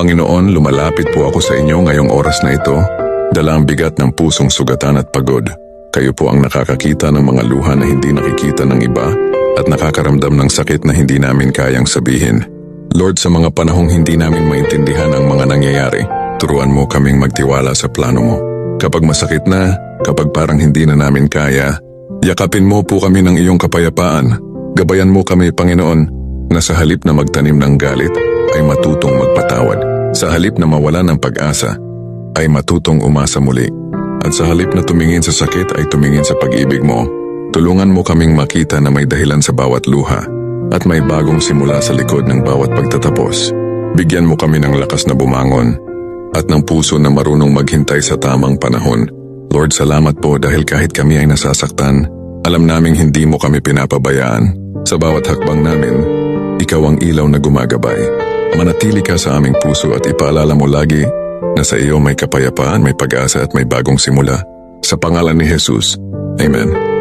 Panginoon, lumalapit po ako sa inyo ngayong oras na ito, dala ang bigat ng pusong sugatan at pagod. Kayo po ang nakakakita ng mga luha na hindi nakikita ng iba at nakakaramdam ng sakit na hindi namin kayang sabihin. Lord, sa mga panahong hindi namin maintindihan ang mga nangyayari, turuan mo kaming magtiwala sa plano mo. Kapag masakit na, kapag parang hindi na namin kaya, yakapin mo po kami ng iyong kapayapaan. Gabayan mo kami, Panginoon, na sa halip na magtanim ng galit, ay matutong magpatawad. Sa halip na mawala ng pag-asa, ay matutong umasa muli. At sa halip na tumingin sa sakit ay tumingin sa pag-ibig mo. Tulungan mo kaming makita na may dahilan sa bawat luha at may bagong simula sa likod ng bawat pagtatapos. Bigyan mo kami ng lakas na bumangon at ng puso na marunong maghintay sa tamang panahon. Lord, salamat po dahil kahit kami ay nasasaktan, alam naming hindi mo kami pinapabayaan. Sa bawat hakbang namin, ikaw ang ilaw na gumagabay. Manatili ka sa aming puso at ipaalala mo lagi na sa iyo may kapayapaan, may pag-asa at may bagong simula. Sa pangalan ni Jesus. Amen.